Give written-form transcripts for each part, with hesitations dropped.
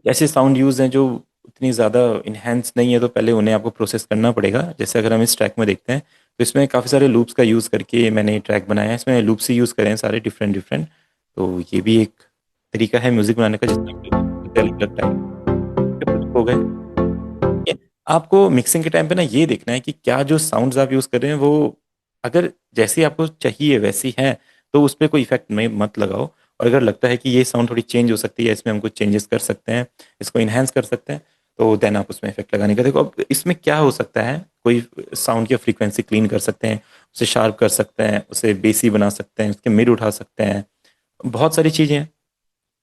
ऐसे sound use हैं जो उतनी ज़्यादा इन्हेंस नहीं है, तो पहले उन्हें आपको प्रोसेस करना पड़ेगा। जैसे अगर हम इस ट्रैक में देखते हैं तो इसमें काफ़ी सारे लूप्स का यूज़ करके मैंने ये ट्रैक बनाया है। इसमें लूप्स ही यूज़ करे हैं सारे डिफरेंट डिफरेंट। तो ये भी एक तरीका है म्यूज़िक बनाने का, जिसमें अलग अलग टाइप हो गए। ये आपको मिक्सिंग के टाइम पे ना ये देखना है कि क्या जो साउंड्स आप यूज़ कर रहे हैं वो अगर जैसी आपको चाहिए वैसी है, तो उस पे कोई इफेक्ट में मत लगाओ। और अगर लगता है कि ये साउंड थोड़ी चेंज हो सकती है, इसमें हम कुछ चेंजेस कर सकते हैं, इसको इन्हेंस कर सकते हैं, तो देन आप उसमें इफेक्ट लगाने का देखो। अब इसमें क्या हो सकता है, कोई साउंड की फ्रीक्वेंसी क्लीन कर सकते हैं, उसे शार्प कर सकते हैं, उसे बेसी बना सकते हैं, उसके मिड उठा सकते हैं। बहुत सारी चीजें हैं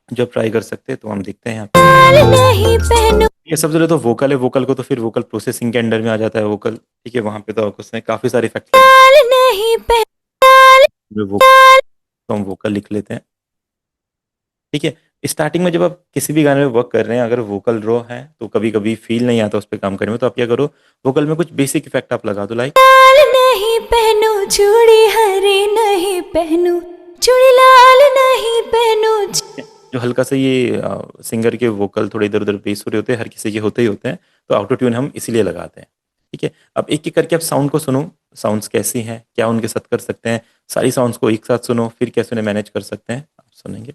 जो आप ट्राई कर सकते हैं। तो हम देखते हैं यहाँ पे ये सब जरूरत तो वोकल है। वोकल को तो फिर वोकल प्रोसेसिंग के अंडर में आ जाता है वोकल, ठीक है। वहां पे तो आपको उसमें काफी सारे इफेक्ट तो हम वोकल लिख लेते हैं, ठीक है। स्टार्टिंग में जब आप किसी भी गाने में वर्क कर रहे हैं, अगर वोकल रो है तो कभी कभी फील नहीं आता उस पर काम करने में, तो आप क्या करो, वोकल में कुछ बेसिक इफेक्ट आप लगा दो, लाइक नहीं पहनू चूड़ी हरी, नहीं पहनू चूड़ी लाल, नहीं पहनू। जो हल्का सा ये सिंगर के वोकल थोड़े इधर उधर बेस हो रहे होते हैं, हर किसी के होते ही होते हैं, तो ऑटो ट्यून हम इसीलिए लगाते हैं, ठीक है। अब एक एक करके आप साउंड को सुनो, साउंड्स कैसी हैं, क्या उनके साथ कर सकते हैं, सारी साउंड्स को एक साथ सुनो, फिर कैसे उन्हें मैनेज कर सकते हैं आप सुनेंगे।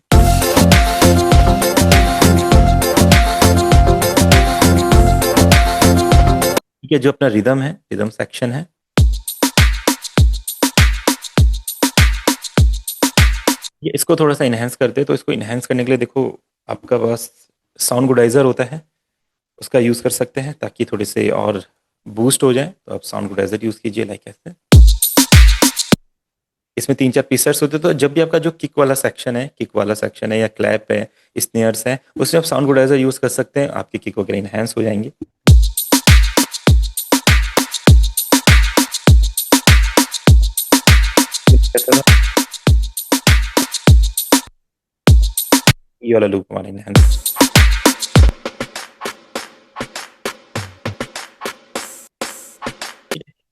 ठीक है, जो अपना रिदम है, रिदम सेक्शन है, ये इसको थोड़ा सा इनहेंस करते हैं। तो इसको इनहेंस करने के लिए देखो, आपका पास साउंड गुडाइजर होता है, उसका यूज़ कर सकते हैं ताकि थोड़े से और बूस्ट हो जाए। तो आप साउंड गुडाइजर यूज़ कीजिए, लाइक ऐसे। इसमें 3-4 पीसेस होते हैं, तो जब भी आपका जो किक वाला सेक्शन है, किक वाला सेक्शन है या क्लैप है, स्नेयर्स है, उसमें आप साउंड गुडाइजर यूज़ कर सकते हैं, आपकी किक वगैरह इनहेंस हो जाएंगे। ये वाला लूप हमारा इनहेंस।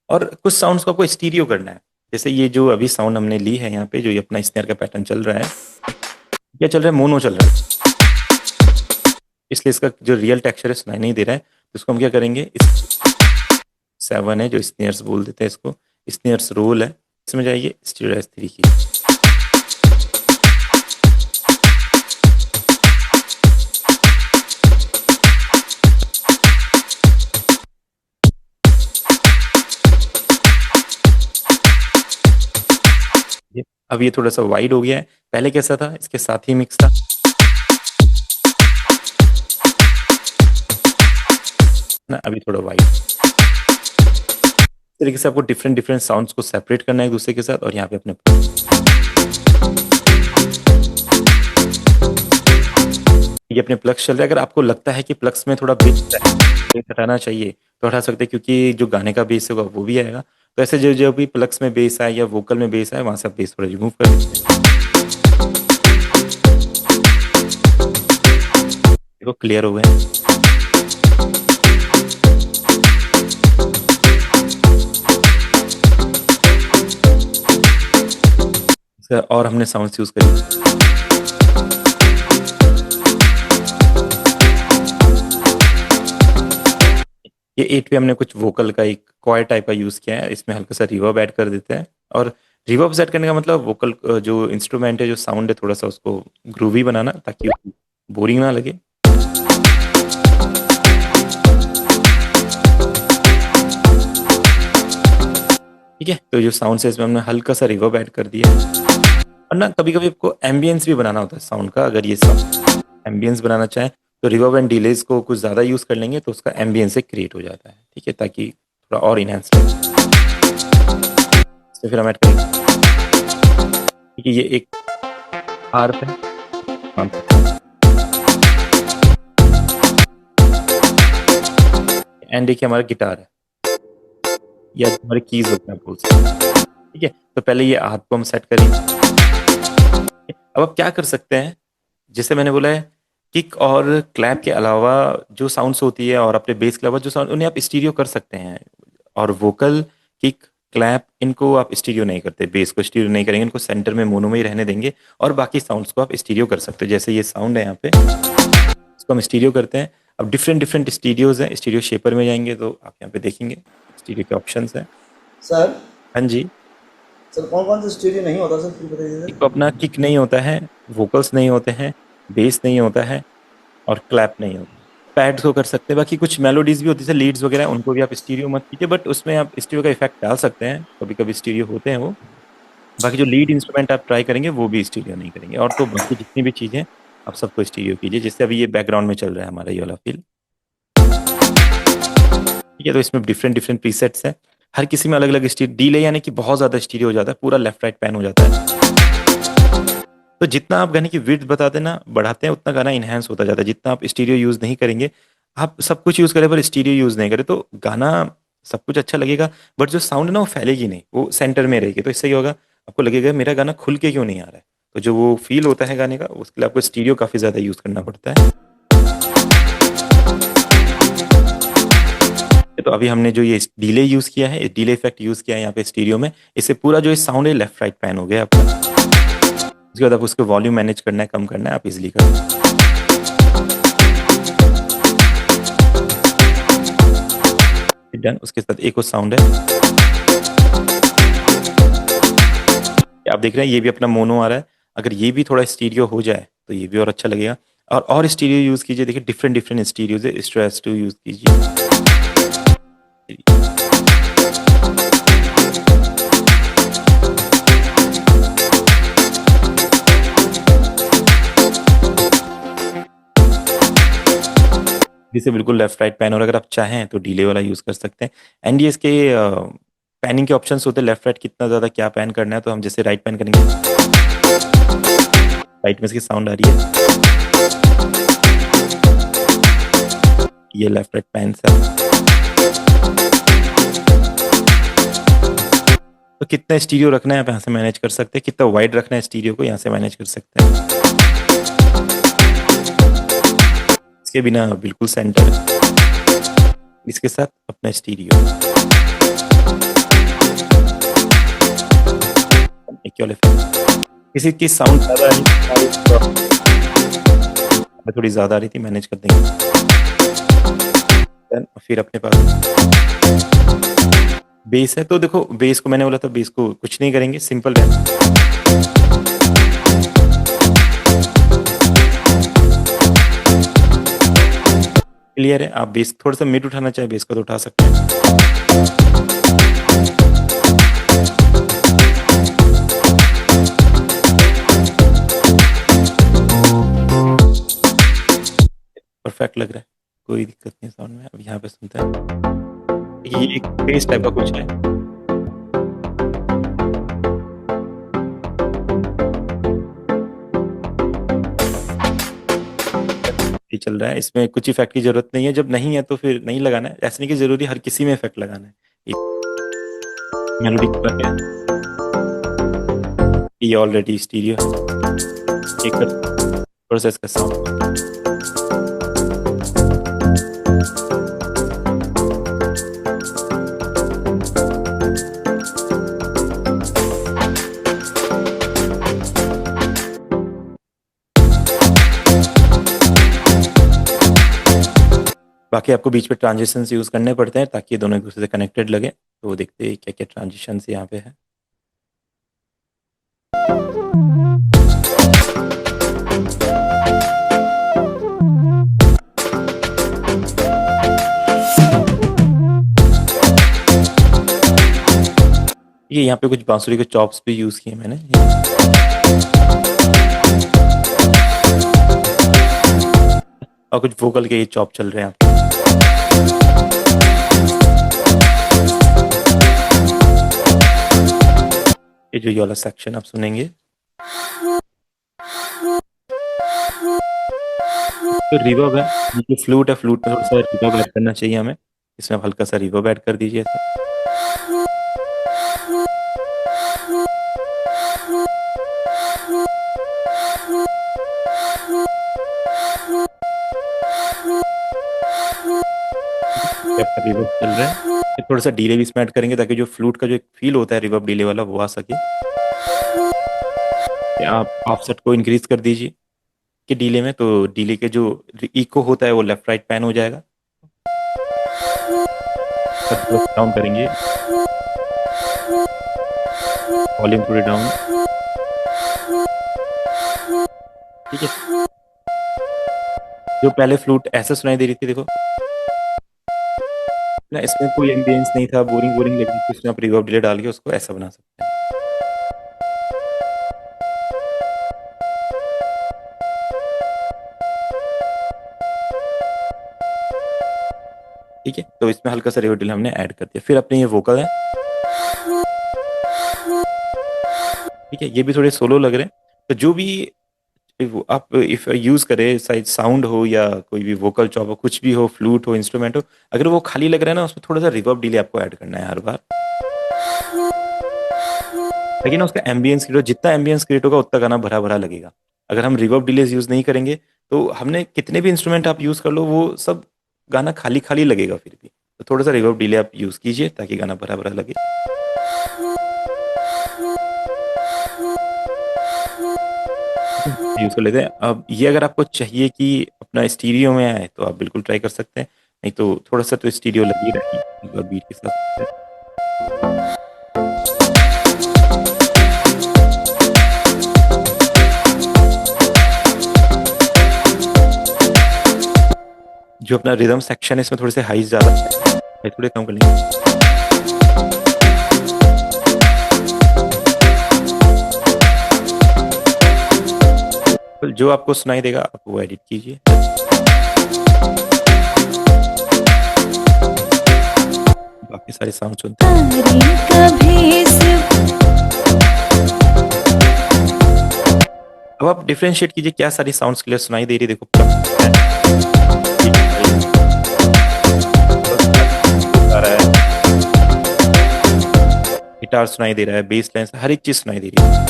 और कुछ साउंड्स को आपको स्टीरियो करना है, जैसे ये जो अभी साउंड हमने ली है यहाँ पे, जो ये अपना स्नेयर का पैटर्न चल रहा है, क्या चल रहा है, मोनो चल रहा है, इसलिए इसका जो रियल टेक्सचर है सुनाई नहीं दे रहा है। तो इसको हम क्या करेंगे, इस 7 है जो स्नेयर्स बोल देते हैं इसको, स्नेयर्स रोल है, इसमें जाइए स्टीरियो S3 की। अब ये थोड़ा सा वाइड हो गया है, पहले कैसा था, इसके साथ ही मिक्स था ना, अभी थोड़ा वाइड। इस तरीके से आपको डिफरेंट डिफरेंट साउंड्स को सेपरेट करना है एक दूसरे के साथ। और यहाँ पे अपने ये अपने प्लग्स चल रहे हैं, अगर आपको लगता है कि प्लग्स में थोड़ा बेस हटाना चाहिए तो हटा सकते हैं, क्योंकि जो गाने का बेस होगा वो भी आएगा। तो ऐसे जो जो भी प्लग्स में बेस आए या वोकल में बेस आए, वहां से आप बेस थोड़ा रिमूव कर देते हैं। देखो क्लियर हो गए। और हमने साउंड्स यूज करी, ये 8 पे हमने कुछ वोकल का एक क्वायर टाइप का यूज किया है, इसमें हल्का सा रिवर्ब ऐड कर देते हैं। और रिवर्ब सेट करने का मतलब वोकल जो इंस्ट्रूमेंट है, जो साउंड है, थोड़ा सा उसको ग्रूवी बनाना ताकि बोरिंग ना लगे। ठीक है, तो जो साउंड है इसमें हमने हल्का सा रिवर्ब ऐड कर दिया। और ना कभी कभी आपको एम्बियंस भी बनाना होता है साउंड का, अगर ये साउंड एम्बियंस बनाना चाहें तो रिवर्ब एंड डिलेज को कुछ ज़्यादा यूज़ कर लेंगे तो उसका एम्बियंस एक क्रिएट हो जाता है, ठीक है, ताकि थोड़ा और इनहेंस लगे। तो फिर हम ऐड करेंगे, ठीक है, ये एक हार्प है, एंड देखिए हमारा गिटार है या हमारे कीज होते हैं, बोल सकते, ठीक है। तो पहले ये हाथ को हम सेट करेंगे। अब आप क्या कर सकते हैं, जैसे मैंने बोला है, किक और क्लैप के अलावा जो साउंड्स होती है और अपने बेस के अलावा जो साउंड, उन्हें आप स्टीरियो कर सकते हैं। और वोकल, किक, क्लैप, इनको आप स्टीरियो नहीं करते, बेस को स्टीरियो नहीं करेंगे, इनको सेंटर में मोनो में ही रहने देंगे। और बाकी साउंड्स को आप स्टीरियो कर सकते हैं, जैसे ये साउंड है यहाँ पे, इसको हम स्टीरियो करते हैं। अब डिफरेंट डिफरेंट स्टीरियोज हैं, स्टीरियो शेपर में जाएंगे तो आप यहाँ पे देखेंगे स्टीरियो के ऑप्शंस हैं। सर हाँ जी, सर कौन कौन सा स्टूडियो नहीं होता सर, फिर बताइए एक तो सर। अपना किक नहीं होता है, वोकल्स नहीं होते हैं, बेस नहीं होता है और क्लैप नहीं होता। पैड्स को कर सकते हैं, बाकी कुछ मेलोडीज भी होती है, लीड्स वगैरह, उनको भी आप स्टीरियो मत कीजिए, बट उसमें आप स्टीरियो का इफेक्ट डाल सकते हैं, कभी कभी स्टीरियो होते हैं वो। बाकी जो लीड इंस्ट्रूमेंट आप ट्राई करेंगे वो भी स्टीरियो नहीं करेंगे, और तो बाकी जितनी भी चीज़ें आप सबको स्टीरियो कीजिए। जैसे अभी ये बैकग्राउंड में चल रहा है हमारा ये वाला फील, ठीक है। तो इसमें डिफरेंट डिफरेंट प्रीसेट्स हैं, हर किसी में अलग अलग स्टीरियो, डीले यानी कि बहुत ज़्यादा स्टीरियो हो जाता है, पूरा लेफ्ट राइट पैन हो जाता है। तो जितना आप गाने की विड्थ बताते ना बढ़ाते हैं, उतना गाना इनहेंस होता जाता है। जितना आप स्टीरियो यूज़ नहीं करेंगे, आप सब कुछ यूज़ करें पर स्टीरियो यूज़ नहीं करें, तो गाना सब कुछ अच्छा लगेगा, बट जो साउंड है ना वो फैलेगी नहीं, वो सेंटर में रहेगी। तो इससे क्या होगा, आपको लगेगा मेरा गाना खुल के क्यों नहीं आ रहा है। तो जो वो फील होता है गाने का, उसके लिए आपको स्टीरियो काफ़ी ज़्यादा यूज़ करना पड़ता है। तो अभी हमने जो ये डिले यूज़ किया है, डिले इफेक्ट यूज़ किया है यहाँ पे स्टीरियो में, इससे पूरा जो साउंड है लेफ्ट राइट पैन हो गया आपका। उसके बाद आप उसको वॉल्यूम मैनेज करना है, कम करना है, आप इजीली कर सकते हैं। डन। उसके साथ एक और साउंड है, आप देख रहे हैं ये भी अपना मोनो आ रहा है। अगर ये भी थोड़ा स्टीरियो हो जाए तो ये भी और अच्छा लगेगा। और स्टीरियो यूज कीजिए, देखिए डिफरेंट डिफरेंट स्टीरियोज है, स्ट्रेस टू यूज कीजिए। इसे बिल्कुल लेफ्ट राइट पैन, और अगर आप चाहें तो डिले वाला यूज कर सकते हैं। एंड ये इसके पैनिंग के ऑप्शंस होते हैं, लेफ्ट राइट कितना ज्यादा क्या पैन करना है। तो हम जैसे राइट पैन करेंगे, राइट में इसकी साउंड आ रही है, ये लेफ्ट राइट पैन से। तो कितना स्टीरियो रखना है आप यहाँ से मैनेज कर सकते हैं, कितना वाइड रखना है स्टीरियो को यहाँ से मैनेज कर सकते हैं। इसके बिना बिल्कुल सेंटर, इसके साथ अपना स्टीरियो। किसी की साउंड ज्यादा आ रही थी, थोड़ी ज्यादा आ रही थी, मैनेज कर देंगे। फिर अपने पास बेस है, तो देखो बेस को मैंने बोला था, बेस को कुछ नहीं करेंगे, सिंपल है। क्लियर है, आप बेस थोड़ा सा मिड उठाना चाहे बेस को तो उठा सकते हैं। परफेक्ट लग रहा है, कोई दिक्कत नहीं साउंड में। अब यहाँ पे सुनते हैं, ये एक बेस टाइप का कुछ है, ये चल रहा है। इसमें कुछ इफेक्ट की जरूरत नहीं है, जब नहीं है तो फिर नहीं लगाना है। ऐसा नहीं कि जरूरी हर किसी में इफेक्ट लगाना है। मेलोडी है, ये ऑलरेडी स्टीरियो है, एक थोड़ा सा इसका साउंड। बाकी आपको बीच में ट्रांजिशन यूज करने पड़ते हैं ताकि ये दोनों एक दूसरे से कनेक्टेड लगे। तो देखते हैं क्या क्या ट्रांजिशन यहाँ पे है। ये यहाँ पे कुछ बांसुरी के चॉप्स भी यूज किए मैंने, और कुछ वोकल के ये चॉप चल रहे हैं आप। ये जो ये वाला सेक्शन आप सुनेंगे, तो रिवर्ब है, ये फ्लूट है, फ्लूट में थोड़ा सा रिवर्ब ऐड करना चाहिए हमें, इसमें आप हल्का सा रिवर्ब ऐड कर दीजिए। रिवर्ब चल रहा है, थोड़ा सा डिले भी इसमें ऐड करेंगे ताकि जो फ्लूट का जो एक फील होता है रिवर्ब डिले वाला, वो आ सके। आप ऑफसेट को इंक्रीज कर दीजिए, के डीले में, तो डीले के जो इको होता है वो लेफ्ट राइट पैन हो जाएगा। डाउन करेंगे, वॉल्यूम थोड़ी डाउन, ठीक है। जो पहले फ्लूट ऐसे सुनाई दे रही थी, देखो ना, इसमें कोई एम्बियंस नहीं था, बोरिंग बोरिंग लग रही थी, उसमें आप रिवर्ब डिले डाल के उसको ऐसा बना सकते हैं। ठीक है, तो इसमें हल्का सा रिवर्ब डिले हमने ऐड कर दिया। फिर अपने ये वोकल है, ठीक है, ये भी थोड़े सोलो लग रहे हैं। तो जो भी आप इफ यूज करें, शायद साउंड हो या कोई भी वोकल चॉप हो, कुछ भी हो, फ्लूट हो, इंस्ट्रूमेंट हो, अगर वो खाली लग रहा है ना, उसमें थोड़ा सा रिवर्ब डिले आपको ऐड करना है हर बार। लेकिन उसका एम्बियंस क्रिएट, जितना एम्बियंस क्रिएट होगा उतना गाना भरा भरा लगेगा। अगर हम रिवर्ब डिलेस यूज नहीं करेंगे तो हमने कितने भी इंस्ट्रूमेंट आप यूज कर लो, वो सब गाना खाली खाली लगेगा फिर भी। तो थोड़ा सा रिवर्ब डिले आप यूज कीजिए ताकि गाना भरा भरा लगे। यूज कर लेते हैं। अब ये अगर आपको चाहिए कि अपना स्टीरियो में आए तो आप बिल्कुल ट्राई कर सकते हैं, नहीं तो थोड़ा सा तो स्टीरियो लगी रहेगी बीट के साथ। जो अपना रिदम सेक्शन है इसमें थोड़े से हाई ज्यादा है, थोड़े कम कर लेंगे। जो आपको सुनाई देगा आप वो एडिट कीजिए। बाकी सारे साउंड सुनते हैं। अब आप डिफरेंशिएट कीजिए क्या सारी साउंड्स क्लियर सुनाई दे रही है। देखो आ रहा है, गिटार सुनाई दे रहा है, बेस लाइन, हर एक चीज सुनाई दे रही है।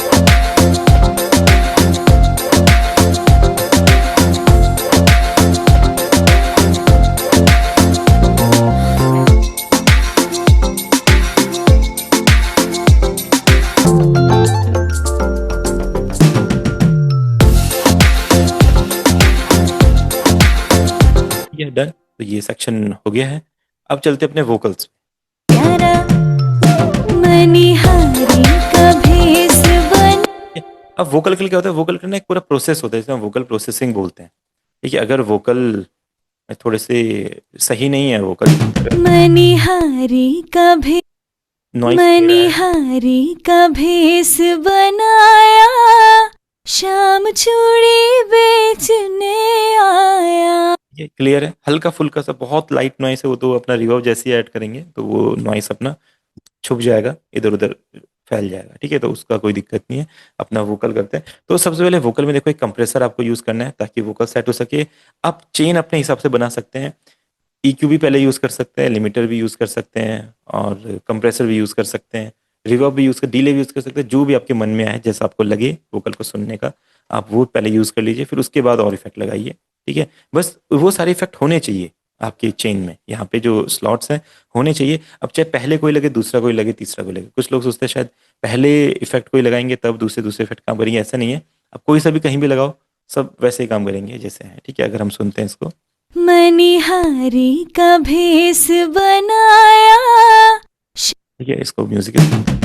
डन, तो ये सेक्शन हो गया है। अब चलते अपने वोकल्स पे। अब वोकल के लिए क्या होता है, वोकल करना एक पूरा प्रोसेस होता है, इसमें वोकल प्रोसेसिंग बोलते हैं। ठीक है, अगर वोकल थोड़े से सही नहीं है, वोकल मनिहारी का भेस, मनिहारी का भेस बनाया, शाम चूड़ी बेचने आया। ये क्लियर है। हल्का फुल्का सा बहुत लाइट नॉइस है वो तो अपना रिवर्ब जैसे ही ऐड करेंगे तो वो नॉइस अपना छुप जाएगा, इधर उधर फैल जाएगा। ठीक है, तो उसका कोई दिक्कत नहीं है। अपना वोकल करते हैं तो सबसे पहले वोकल में देखो एक कंप्रेसर आपको यूज करना है ताकि वोकल सेट हो सके। आप चेन अपने हिसाब से बना सकते हैं, EQ भी पहले यूज कर सकते हैं, लिमिटर भी यूज कर सकते हैं और कंप्रेसर भी यूज कर सकते हैं, रिवर्ब भी यूज कर, डिले भी यूज कर सकते हैं। जो भी आपके मन में आए, जैसा आपको लगे वोकल को सुनने का, आप वो पहले यूज कर लीजिए, फिर उसके बाद और इफेक्ट लगाइए। ठीक है, बस वो सारे इफेक्ट होने चाहिए आपके चेन में, यहाँ पे जो स्लॉट्स हैं होने चाहिए। अब चाहे पहले कोई लगे, दूसरा कोई लगे, तीसरा कोई लगे। कुछ लोग सोचते हैं शायद पहले इफेक्ट कोई लगाएंगे तब दूसरे इफेक्ट काम करेंगे, ऐसा नहीं है। आप कोई सा भी कहीं भी लगाओ, सब वैसे ही काम करेंगे जैसे है। ठीक है, अगर हम सुनते हैं इसको, मनिहारी का भेस बनाया, ठीक है, इसको म्यूजिक,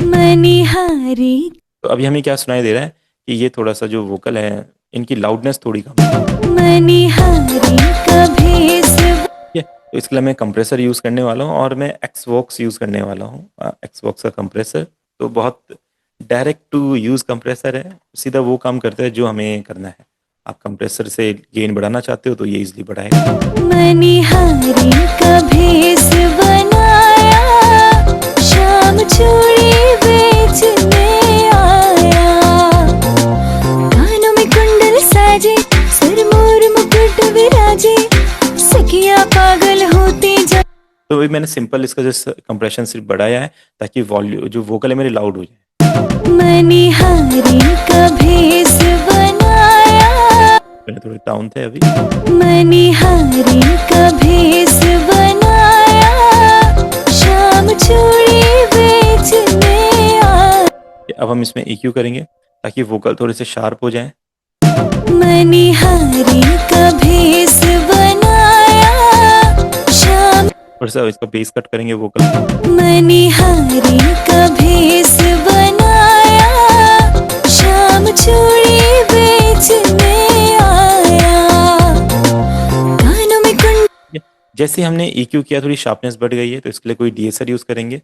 मनिहारी। तो अभी हमें क्या सुनाई दे रहा है कि ये थोड़ा सा जो वोकल है इनकी लाउडनेस थोड़ी कम है। मनिहारी का भेस, तो इसके लिए मैं कंप्रेसर यूज करने वाला हूँ और मैं एक्सवॉक्स यूज करने वाला हूँ। एक्सवॉक्स का कंप्रेसर तो बहुत डायरेक्ट टू यूज कंप्रेसर है, सीधा वो काम करता है जो हमें करना है। आप कंप्रेसर से गेन बढ़ाना चाहते हो तो ये इजीली बढ़ाएगा। मनिहारी का भेस बनाया, शाम चूड़ी बेचने आया, कानों में कुंडल साजे, सिर मोर मुकुट विराजे, सखिया पागल होती जा। तो वही मैंने सिंपल इसका जो कंप्रेशन सिर्फ बढ़ाया है ताकि वॉल्यूम जो वोकल है मेरी लाउड हो जाए। मनिहारी का भेस बनाया, मैंने थोड़े डाउन थे अभी। मनिहारी का भेस बनाया, शाम चूड़ी बेचने आया। अब हम इसमें EQ करेंगे ताकि वोकल थोड़े से शार्प हो जाए। मनिहारी का भेष बनाया शाम, थोड़ा सा इसका बेस कट करेंगे वोकल। मनिहारी का भेष बनाया शाम चूड़ी बेचने आया, कानों में कुंड। जैसे हमने EQ किया, थोड़ी शार्पनेस बढ़ गई है, तो इसके लिए कोई DSR यूज़ करेंगे।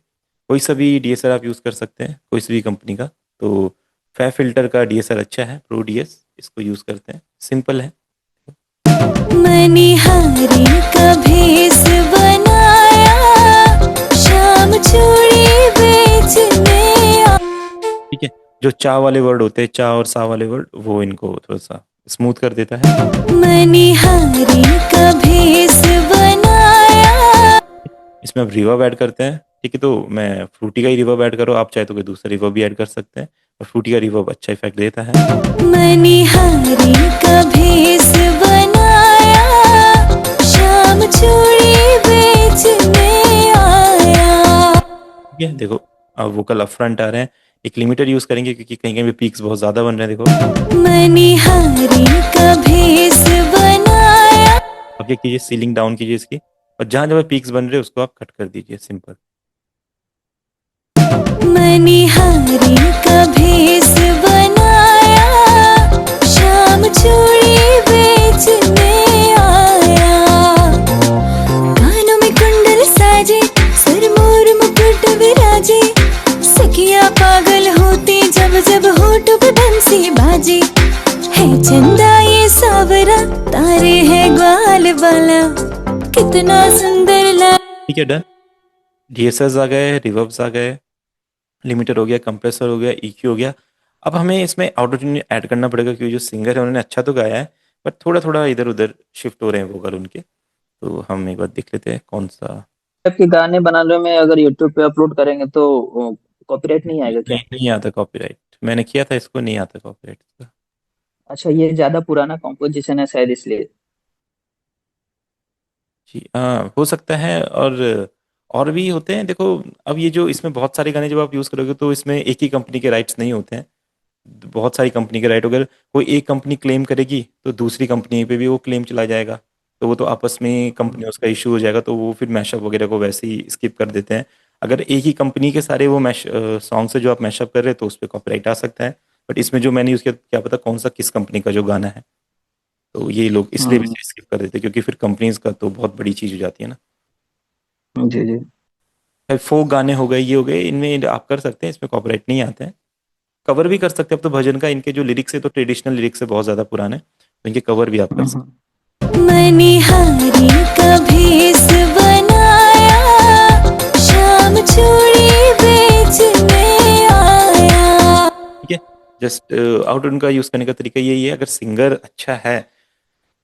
कोई सा भी DSR आप यूज़ कर सकते हैं, कोई सी भी कंपनी का। तो फैब फिल्टर का DSR अच्छा है, प्रो DS, इसको यूज़ करते हैं, सिंपल है। मनिहारी का भेष बनाया शाम चूड़ी बेचने आया। ठीक है, जो चा वाले वर्ड होते हैं, चा और सा वाले वर्ड, वो इनको थोड़ा सा स्मूथ कर देता है। मनिहारी का भेष बनाया। इसमें अब रिवर्ब ऐड करते हैं। ठीक है, तो मैं फ्रूटी का ही रिवर्ब ऐड करो, आप चाहे तो कोई दूसरा रिवर्ब भी ऐड कर सकते हैं, और फ्रूटी का रिवर्ब अच्छा इफेक्ट देता है। मनिहारी का भेष बनाया शाम चूड़ी बेचने आया। ठीक है, देखो अब वोकल अप फ्रंट आ रहे हैं। एक लिमिटर यूज करेंगे क्योंकि कहीं कहीं पे पीक्स बहुत ज्यादा बन रहे हैं। देखो मनिहारी का भेष बनाया। अब क्या कीजिए, सीलिंग डाउन कीजिए इसकी, और जहां जहां पीक्स बन रहे हैं उसको आप कट कर दीजिए, सिंपल। मनिहारी का भेष बनाया शाम चूड़ी बेचने आया, कानों में कुंडल साजे सिर मोर मुकुट विराजे, सखिया पागल होती जब जब होठों पे बंसी बाजे, है चंदा ये सावरा तारे है ग्वाल वाला, कितना सुंदर ला। ठीक है, डन। DSRs आ गए, रिवर्ब्स आ गए, लिमिटर हो गया, कंप्रेसर हो गया, EQ हो गया। अब हमें इसमें ऑटो ट्यून ऐड करना पड़ेगा क्योंकि जो सिंगर है उन्होंने अच्छा तो गाया है, बट थोड़ा थोड़ा इधर उधर शिफ्ट हो रहे हैं वोकल उनके। तो हम एक बार देख लेते हैं कौन सा। के गाने बनाने में अगर यूट्यूब पे अपलोड करेंगे तो कॉपीराइट नहीं आएगा क्या? नहीं आता कॉपीराइट, मैंने किया था इसको, नहीं आता कॉपीराइट। अच्छा, ये ज्यादा पुराना कॉम्पोजिशन है शायद इसलिए। जी हाँ, हो सकता है। और भी होते हैं, देखो अब ये जो इसमें बहुत सारे गाने जब आप यूज़ करोगे तो इसमें एक ही कंपनी के राइट्स नहीं होते हैं, बहुत सारी कंपनी के राइट। अगर कोई एक कंपनी क्लेम करेगी तो दूसरी कंपनी पे भी वो क्लेम चला जाएगा, तो वो तो आपस में कंपनी उसका इशू हो जाएगा, तो वो फिर मैशअप वगैरह को वैसे ही स्किप कर देते हैं। अगर एक ही कंपनी के सारे वो मैश सॉन्ग से जो आप मैशअप कर रहे हैं तो उस पर कॉपीराइट आ सकता है। बट इसमें जो मैंने यूज़ किया, क्या पता कौन सा किस कंपनी का जो गाना है, तो ये लोग इसलिए भी स्किप कर देते हैं क्योंकि फिर कंपनीज का तो बहुत बड़ी चीज़ हो जाती है ना। जी जी। फोक गाने हो गए, ये हो गए, इनमें आप कर सकते हैं, इसमें कॉपीराइट नहीं आते हैं। कवर भी कर सकते हैं। अब तो भजन का इनके जो लिरिक्स है तो ट्रेडिशनल लिरिक्स से बहुत ज़्यादा पुराने, तो इनके कवर भी आप कर सकते हैं। मनिहारी का भेष बनाया शाम चूड़ी बेचने आया। ठीक है, जस्ट आउट का यूज़ करने का तरीका यही है। अगर सिंगर अच्छा है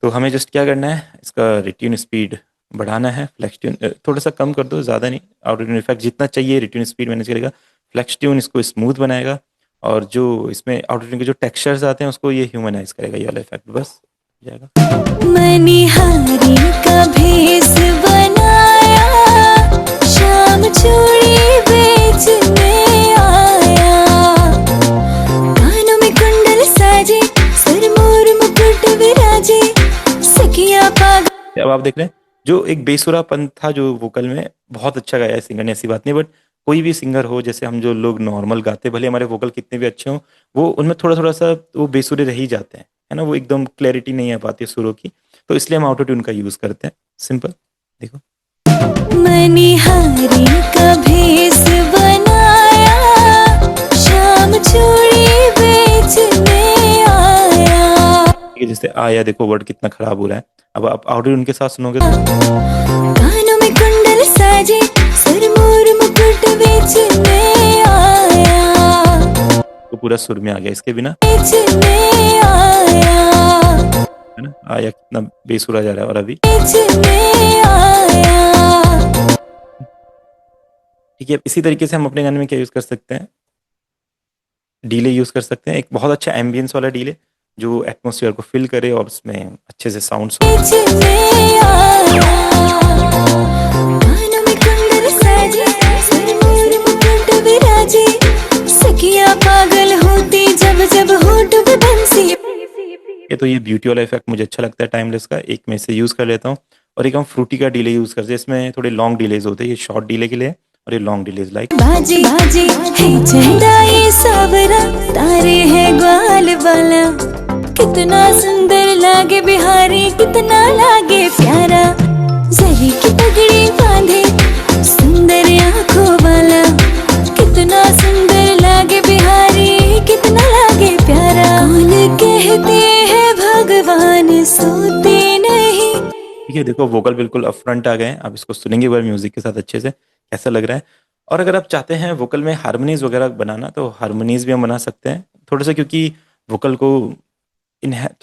तो हमें जस्ट क्या करना है, इसका रिट्यून स्पीड बढ़ाना है, फ्लेक्स ट्यून थोड़ा सा कम कर दो, ज़्यादा नहीं। आउट इफेक्ट जितना चाहिए रिट्यून स्पीड मैनेज करेगा, फ्लेक्स ट्यून इसको स्मूथ बनाएगा, और जो इसमें आउट के जो टेक्सचर्स आते हैं उसको ये ह्यूमनाइज करेगा, ये वाला इफेक्ट बस जाएगा। मनिहारी का भेष बनाया शाम चूड़ी बेचने आया, कानों में कुंडल साजे सिर मोर मुकुट विराजे, सखिया पागल। अब आप देख रहे हैं जो एक बेसुरापन था जो वोकल में, बहुत अच्छा गाया है सिंगर ने, ऐसी बात नहीं। बट कोई भी सिंगर हो, जैसे हम जो लोग नॉर्मल गाते, भले हमारे वोकल कितने भी अच्छे हों, वो उनमें थोड़ा थोड़ा सा वो बेसुरे रह ही जाते हैं, है ना, वो एकदम क्लैरिटी नहीं आ पाती सुरों की, तो इसलिए हम ऑटो ट्यून का यूज़ करते हैं, सिंपल। देखो मनिहारी का भेष बनाया शाम चूड़ी बेचने आया। ठीक है, जैसे आया, देखो वर्ड कितना खराब हो रहा है। अब आप ऑटो ट्यून के साथ सुनोगे तो कानों में कुंडल साजे सिर मोर मुकुट बेचने आया, तो पूरा सुर में आ गया इसके बिना, बेचने आया, है ना। आया कितना बेसुरा जा रहा है, और अभी बेचने आया। ठीक है। इसी तरीके से हम अपने गाने में क्या यूज़ कर सकते हैं, डीले यूज़ कर सकते हैं। एक बहुत अच्छा एम्बियंस वाला डीले जो एटमॉस्फेयर को फिल करे और उसमें अच्छे से साउंड्स हो। बेचने आया, कानों में कुंडल साजे सिर मोर मुकुट विराजे, सखिया पागल होती जब जब होठों पे बंसी। है, तो ये ब्यूटी वाला इफेक्ट मुझे अच्छा लगता है टाइमलेस का, एक मैं इसे यूज़ कर लेता हूँ। और एक हम फ्रूटी का डिले यूज़ करते हैं, इसमें थोड़े लॉन्ग डिलेज होते हैं, ये शॉर्ट डिले के लिए और ये लॉन्ग डिलेज लाइक बाजे बाजे है चंदा ये सावरा, तारे है ग्वाल वाला, कितना सुंदर लागे बिहारी, कितना लागे प्यारा, जरी की पगड़ी बांधे सुंदर आंखों वाला, कितना सुंदर लागे बिहारी, कितना लागे प्यारा। कौन कहते हैं भगवान सोते नहीं। ठीक है। देखो वोकल बिल्कुल अपफ्रंट आ गए हैं, आप इसको सुनेंगे एक बार म्यूजिक के साथ अच्छे से कैसा लग रहा है। और अगर आप चाहते हैं वोकल में हारमोनीज वगैरह बनाना, तो हारमोनीज भी हम बना सकते हैं थोड़ा सा, क्योंकि वोकल को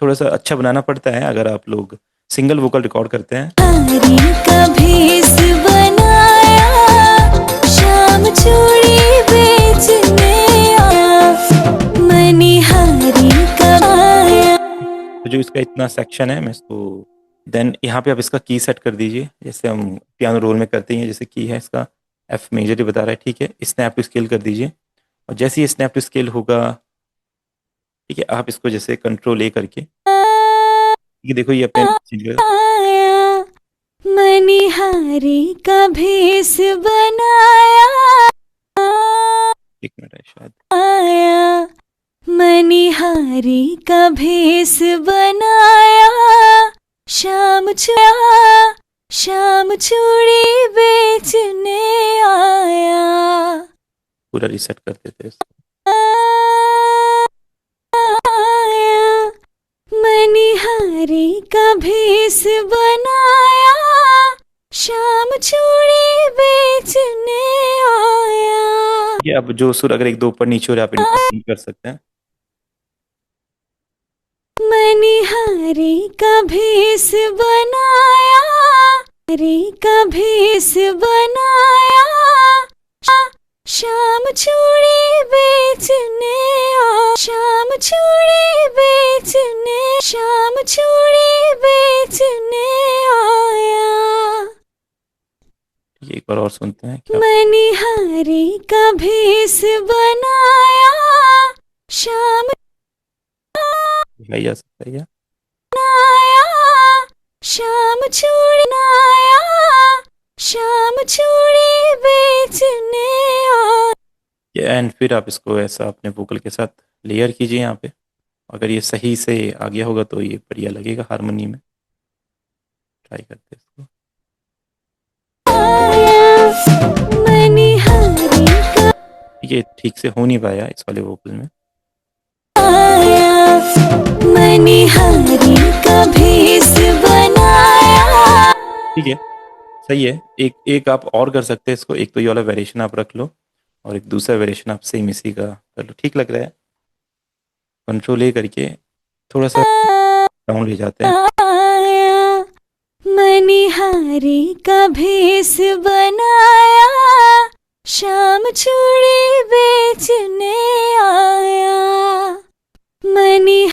थोड़ा सा अच्छा बनाना पड़ता है अगर आप लोग सिंगल वोकल रिकॉर्ड करते हैं। हारी का भेस बनाया, शाम चूड़ी बेचने आया, मनिहारी का आया। तो जो इसका इतना सेक्शन है मैं इसको देन यहाँ पे आप इसका की सेट कर दीजिए, जैसे हम पियानो रोल में करते हैं। जैसे की है इसका एफ मेजर ही बता रहा है, ठीक है। स्नैप टू स्केल कर दीजिए, और जैसे ही स्नैप टू स्केल होगा, ठीक है, आप इसको जैसे कंट्रोल ए करके, ये देखो ये अपने चेंज करेगा। आया, मनिहारी का भेस बनाया, एक मिनट है शायद। आया, मनिहारी का भेस बनाया, शाम चूड़ी बेचने आया। पूरा रिसेट कर देते हैं इसको। आया, मनिहारी का भेस बनाया, शाम चूड़ी बेचने आया। ये अब जो सुर अगर एक दो ऊपर नीचे हो रहा है, आप इनको कर सकते हैं। मनिहारी का भेस बनाया, हरी का भेस बनाया, शाम चूड़ी बेचने आ, शाम चूड़ी बेचने, शाम चूड़ी बेचने आया। ये एक बार और सुनते हैं क्या मनिहारी का भेस बनाया, शाम दिखाई जा सकता है क्या? बनाया, शाम चूड़ी बनाया, शाम चूड़ी बेचने आया। एंड फिर आप इसको ऐसा अपने वोकल के साथ लेयर कीजिए यहाँ पे। अगर ये सही से आ गया होगा तो ये बढ़िया लगेगा हारमोनी में। ट्राई करते हैं इसको। मनिहारी का ये ठीक से हो नहीं पाया इस वाले वोकल में। आया, मनिहारी का भेस बनाया। ठीक है, सही है। एक आप और कर सकते हैं इसको। एक तो ये वाला वेरिएशन आप रख लो, और एक दूसरा वेरिएशन आप सेम इसी का कर लो। ठीक लग रहा है। कंट्रोल ए करके थोड़ा सा डाउन ले जाते हैं। आया, मनिहारी का भेस बनाया, शाम चूड़ी बेचने आया। मनी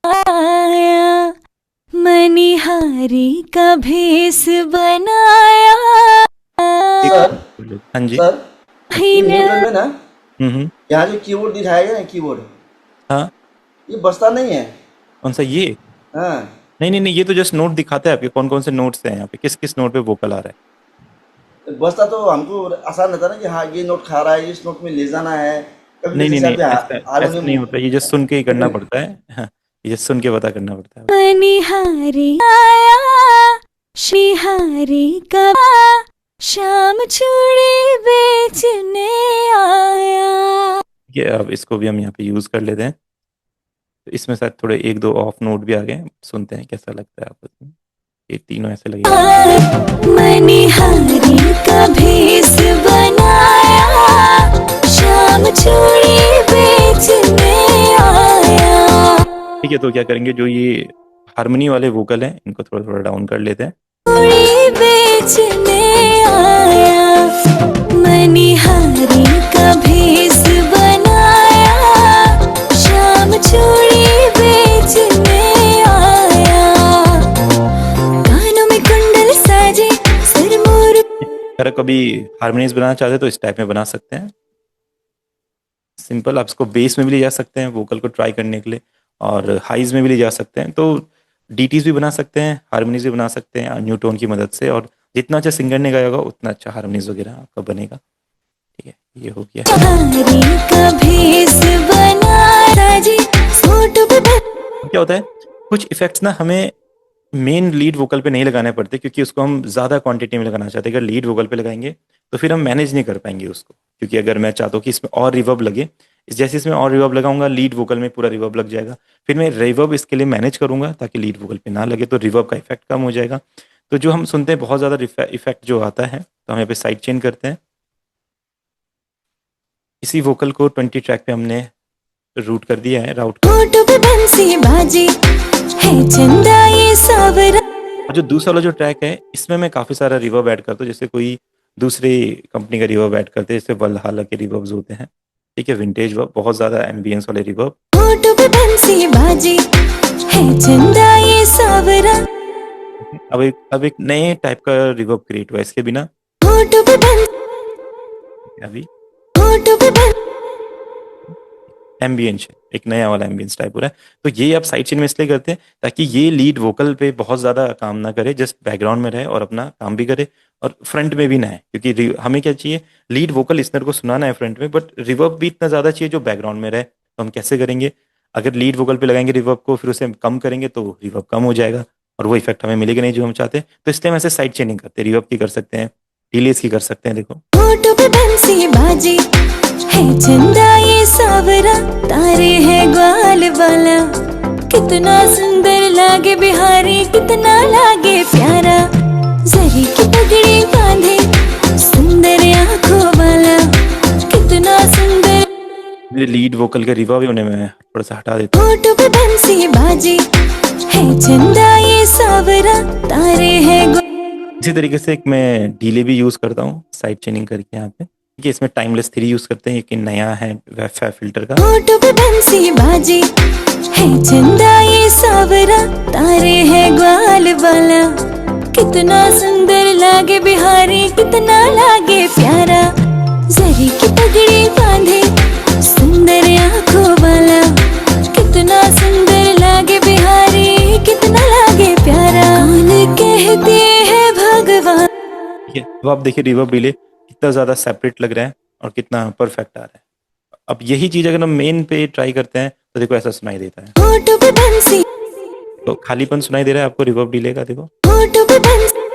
आया, मनिहारी का भेस बनाया। सर हाँ जी। सर न्यूटन में ना हम्म। यहाँ जो कीबोर्ड दिखाया गया ना, कीबोर्ड हाँ, ये बजता नहीं है। कौन सा ये? हाँ, नहीं नहीं नहीं, ये तो जस्ट नोट दिखाता है आपके कौन कौन से नोट्स हैं यहाँ पे, किस किस नोट पे वोकल आ रहा है। बजता तो हमको आसान रहता ना कि हाँ ये नोट खा रहा है, इस नोट में ले जाना है। कभी नहीं नहीं जैसे नहीं, आप ऐसा ऐसा हारमोनियम नहीं होता। ये जस्ट सुन के ही करना पड़ता है। हाँ, ये जस्ट सुन के पता करना पड़ता है। मनिहारी आया, श्रीहारी का शाम चूड़ी बेचने आया। ये अब इसको भी हम यहाँ पे यूज कर लेते हैं। तो इसमें शायद थोड़े एक दो ऑफ नोट भी आ गए, सुनते हैं कैसा लगता है आपस में। ये तीनों ऐसे लगेगा। मनिहारी का भेस बनाया, शाम चूड़ी बेचने आया। ठीक है, तो क्या करेंगे, जो ये हारमोनी वाले वोकल हैं इनको थोड़ा थोड़ा डाउन कर लेते हैं। चूड़ी बेचने आया, मनिहारी का भेस बनाया, शाम चूड़ी बेचने आया। कानों में कुंडल साजे, सिर मोर। अगर कभी हारमोनीज बनाना चाहते हैं तो इस टाइप में बना सकते हैं। सिंपल। आप इसको बेस में भी ले जा सकते हैं वोकल को ट्राई करने के लिए, और हाइज में भी ले जा सकते हैं। तो डीटीज भी बना सकते हैं, हारमोनीज भी बना सकते हैं न्यू टोन की मदद से, और जितना अच्छा सिंगर ने गाया होगा उतना अच्छा हारमोनीज वगैरह आपका बनेगा। ठीक है, ये हो गया। हारी का भेस बना जी, सूट पे क्या होता है, कुछ इफेक्ट्स ना हमें मेन लीड वोकल पे नहीं लगाने पड़ते, क्योंकि उसको हम ज़्यादा क्वांटिटी में लगाना चाहते हैं। अगर लीड वोकल पे लगाएंगे तो फिर हम मैनेज नहीं कर पाएंगे उसको, क्योंकि अगर मैं चाहता हूँ कि इसमें और रिवर्ब लगे, जैसे इसमें और रिवर्ब लगाऊंगा लीड वोकल में पूरा रिवर्ब लग जाएगा। फिर मैं रिवर्ब इसके लिए मैनेज करूंगा ताकि लीड वोकल पे ना लगे, तो रिवर्ब का इफेक्ट कम हो जाएगा। तो जो हम सुनते हैं बहुत ज़्यादा इफेक्ट जो आता है, तो हम यहाँ पे साइड चेन करते हैं। इसी वोकल को 20 ट्रैक पे हमने रूट कर दिया है, राउट। होठ पे बंसी बाजी है, चंदा ये सावरा। और जो दूसरा वाला जो ट्रैक है, इसमें मैं काफ़ी सारा रिवर्ब ऐड करता हूँ, जैसे कोई दूसरी कंपनी का रिवर्ब ऐड करते हैं, जैसे वल्हाला के रिवर्ब्स होते हैं। ठीक है, विंटेज वर्ब, बहुत ज़्यादा एम्बियंस वाले रिवर्ब। होठ पे बंसी बाजी है, चंदा ये सावरा। अब एक नए टाइप का रिवर्ब क्रिएट हुआ है इसके बिना। होठ पे बंसी, अभी होठ पे बंसी, एम्बियंस है, एक नया वाला एम्बियंस टाइप हो रहा है। तो ये आप साइड चेन में इसलिए करते हैं ताकि ये लीड वोकल पे बहुत ज़्यादा काम ना करे, जस्ट बैकग्राउंड में रहे और अपना काम भी करे, और फ्रंट में भी ना है, क्योंकि हमें क्या चाहिए, लीड वोकल लिसनर को सुनाना है फ्रंट में, बट रिवर्ब भी इतना ज़्यादा चाहिए जो बैकग्राउंड में रहे। तो हम कैसे करेंगे, अगर लीड वोकल पे लगाएंगे रिवर्ब को, फिर उसे हम कम करेंगे तो रिवर्ब कम हो जाएगा, और वो इफेक्ट हमें मिलेगा नहीं जो हम चाहते हैं। तो इसलिए हम ऐसे साइड चेनिंग करते हैं, रिवर्ब की कर सकते हैं, डिलेस की कर सकते हैं। देखो होठ पे बंसी बाजी है, चंदा ये सावरा। तारे है ग्वाल वाला, कितना सुंदर लागे बिहारी, कितना लागे प्यारा। जरी की पगड़ी बांधे, सुंदर आंखों वाला, कितना सुंदर। मेरे लीड वोकल का रिवर्ब है, उन्हें मैं थोड़ा सा हटा देता हूँ। होठ पे बंसी बाजी है, चंदा ये सावरा। तारे है इसी तरीके से एक मैं डीले भी यूज करता हूँ साइड चेनिंग करके यहाँ पे। ठीक है, इसमें टाइमलेस 3 यूज करते हैं, ये कि नया है वेफा फिल्टर का। होठ पे बंसी बाजी है, चंदा ये सावरा। तारे है ग्वाल वाला, कितना सुंदर लागे बिहारी, कितना लागे प्यारा। जरी की पगड़ी बांधे, सुंदर आंखों वाला, कितना सुंदर लागे बिहारी, कितना लागे प्यारा। कौन कहते हैं भगवान। ठीक है, तो आप देखिए रिवर्ब डिले कितना ज्यादा सेपरेट लग रहा है और कितना परफेक्ट आ रहा है। अब यही चीज अगर हम मेन पे ट्राई करते हैं तो देखो ऐसा सुनाई देता है। होठ पे बंसी, तो खालीपन सुनाई दे रहा है आपको रिवर्ब डिले का, देखो होठ पे बंसी,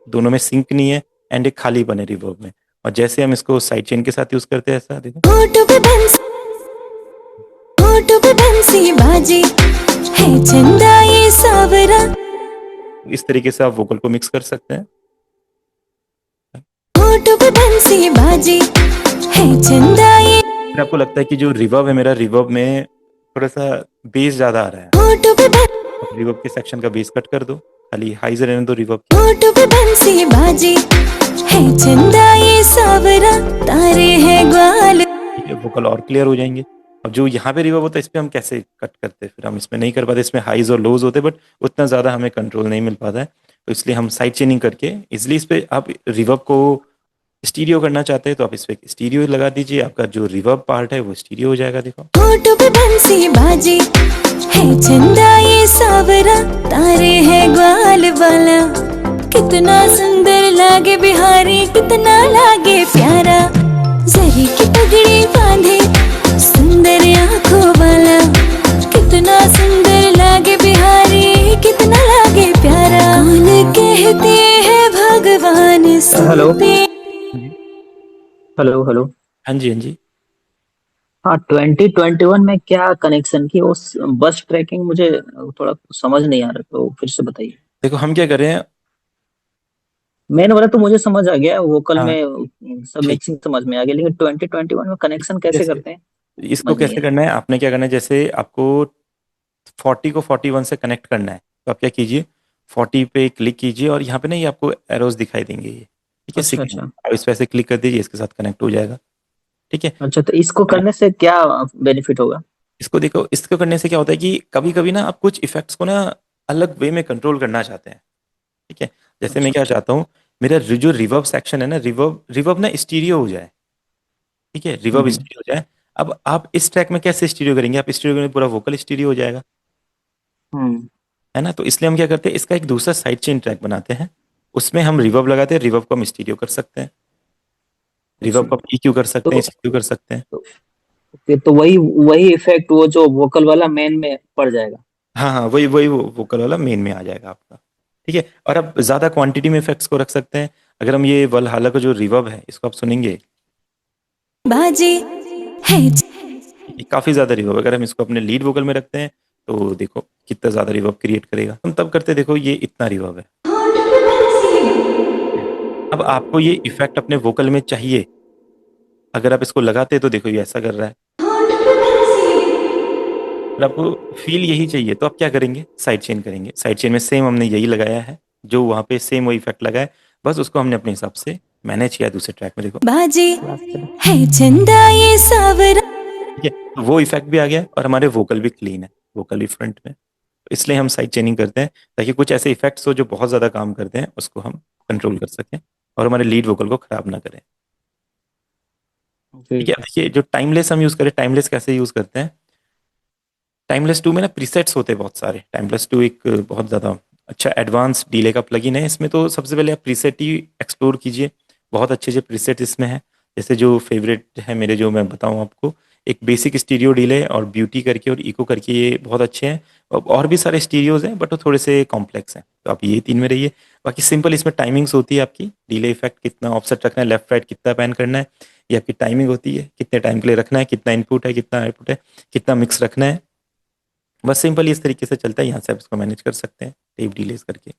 दोनों में सिंक नहीं है, एंड एक खालीपन है रिवर्ब में। और जैसे हम इसको साइड चेन के साथ यूज करते हैं, ऐसा देखो होठ पे बंसी, होठ पे बंसी बाजी है, चंदा ये सावरा। इस तरीके से आप वोकल को मिक्स कर सकते हैं। होठ पे बंसी बाजी है, चंदा ये। फिर आपको लगता है कि जो रिवर्ब है मेरा, रिवर्ब में थोड़ा सा बेस ज्यादा आ रहा है, होठ पे बंसी, रिवर्ब के सेक्शन का बेस कट कर दो, खाली हाई से रहने दो रिवर्ब की। होठ पे बंसी बाजी है, चंदा ये सावरा। तारे है ग्वाल। ठीक है, वोकल और क्लियर हो जाएंगे। अब जो यहाँ पे रिवर्ब होता है, इस पे हम कैसे कट करते हैं, फिर हम इसमें नहीं कर पाते, इसमें हाईज और लोज होते हैं, बट उतना ज़्यादा हमें कंट्रोल नहीं मिल पाता है। तो इसलिए हम साइड चेनिंग करके इजिली इस पे आप रिवर्ब को स्टीरियो करना चाहते हैं तो आप इस पे स्टीरियो लगा दीजिए, आपका जो रिवर्ब पार्ट है वो स्टीरियो हो जाएगा। देखो होठ पे बंसी बाजी है, चंदा ये सावरा। तारे है ग्वाल वाला, कितना सुंदर लागे बिहारी, कितना लागे प्यारा। जरी की पगड़ी बांधे, सुंदर आंखों वाला, कितना सुंदर लागे बिहारी, कितना लागे प्यारा। कौन कहते हैं भगवान हेलो सुनते। Hello hello. हाँ जी, हाँ जी। हाँ, 2021 में क्या कनेक्शन की उस बस ट्रैकिंग, मुझे थोड़ा समझ नहीं आ रहा, तो फिर से बताइए। देखो हम क्या कर रहे हैं। मैंने बोला तो मुझे समझ आ गया, वोकल हाँ, में सब ठीक। मिक्सिंग समझ में आ गया, लेकिन 2021 में कनेक्शन कैसे जैसे करते हैं इसको समझ नहीं कैसे आया। करना है, आपने क्या करना है, जैसे आपको 40 को 41 से कनेक्ट करना है, तो आप क्या कीजिए, 40 पे क्लिक कीजिए, और यहाँ पे ना ये आपको एरोज दिखाई देंगे ये। ठीक है, अच्छा सिग्नल अच्छा। आप इस पे ऐसे क्लिक कर दीजिए, इसके साथ कनेक्ट हो जाएगा। ठीक है। अच्छा, तो इसको करने से क्या बेनिफिट होगा? इसको देखो, इसको करने से क्या होता है कि कभी कभी ना आप कुछ इफेक्ट्स को ना अलग वे में कंट्रोल करना चाहते हैं। ठीक है, जैसे मैं अच्छा क्या अच्छा। चाहता हूँ, मेरा जो रिवर्ब सेक्शन है ना, रिवर्ब रिवर्ब ना स्टीरियो हो जाए। ठीक है, रिवर्ब हम्म स्टीरियो हो जाए। अब आप इस ट्रैक में कैसे स्टीरियो करेंगे, आप स्टीरियो करेंगे पूरा वोकल स्टीरियो हो जाएगा, हम्म। है ना। तो इसलिए हम क्या करते हैं, इसका एक दूसरा साइड चेन ट्रैक बनाते हैं, उसमें हम रिवर्ब लगाते हैं, रिवर्ब को हम स्टीरियो कर सकते हैं, अच्छा। रिवर्ब को हम EQ कर सकते हैं, तो EQ कर सकते हैं। तो, ओके, तो वही वही इफेक्ट वो जो वोकल वाला मेन में पड़ जाएगा। हाँ हाँ, वही वही वो वोकल वाला मेन में आ जाएगा आपका। ठीक है, और आप ज्यादा क्वांटिटी में इफेक्ट्स को रख सकते हैं। अगर हम ये वलहाला का जो रिवर्ब है इसको आप सुनेंगे, बाजे है ये काफी ज्यादा रिवर्ब, अगर हम इसको अपने लीड वोकल में रखते हैं तो देखो कितना ज्यादा रिवर्ब क्रिएट करेगा। हम तब करते हैं, देखो ये इतना रिवर्ब है। अब आपको ये इफेक्ट अपने वोकल में चाहिए, अगर आप इसको लगाते हैं तो देखो ये ऐसा कर रहा है। अगर आपको फील यही चाहिए तो आप क्या करेंगे, साइड चेन करेंगे। साइड चेन में सेम हमने यही लगाया है, जो वहां पे सेम वही इफेक्ट लगा है, बस उसको हमने अपने हिसाब से मैनेज किया दूसरे ट्रैक में, देखो। बाजे है चंदा ये सावरा। ठीक है, तो वो इफेक्ट भी आ गया और हमारे वोकल भी क्लीन है, वोकल भी फ्रंट में। तो इसलिए हम साइड चेनिंग करते हैं, ताकि कुछ ऐसे इफेक्ट्स हो जो बहुत ज्यादा काम करते हैं उसको हम कंट्रोल कर सकें और हमारे लीड वोकल को खराब ना करें। ठीक है, ठीक है। देखिए जो टाइमलेस हम यूज करें, टाइमलेस कैसे यूज करते हैं। टाइमलेस 2 में ना प्रीसेट्स होते हैं बहुत सारे। टाइमलेस 2 एक बहुत ज़्यादा अच्छा एडवांस डीले का प्लगइन है। इसमें तो सबसे पहले आप प्रीसेट ही एक्सप्लोर कीजिए, बहुत अच्छे अच्छे प्रीसेट इसमें है। जैसे जो फेवरेट है मेरे, जो मैं बताऊं आपको, एक बेसिक स्टीरियो डीले और ब्यूटी करके और इको करके, ये बहुत अच्छे हैं। और भी सारे स्टीरियोज हैं बट वो थोड़े से कॉम्प्लेक्स हैं, तो आप ये 3 में रहिए। बाकी सिंपल इसमें टाइमिंग्स होती है आपकी, डीले इफेक्ट कितना ऑफसेट रखना है, लेफ्ट राइट कितना पैन करना है, ये आपकी टाइमिंग होती है, कितने टाइम के लिए रखना है, कितना इनपुट है, कितना आउटपुट है, कितना मिक्स रखना है। बस सिंपल इस तरीके से चलता है, यहाँ से आप इसको मैनेज कर सकते हैं टेप डिलेस करके।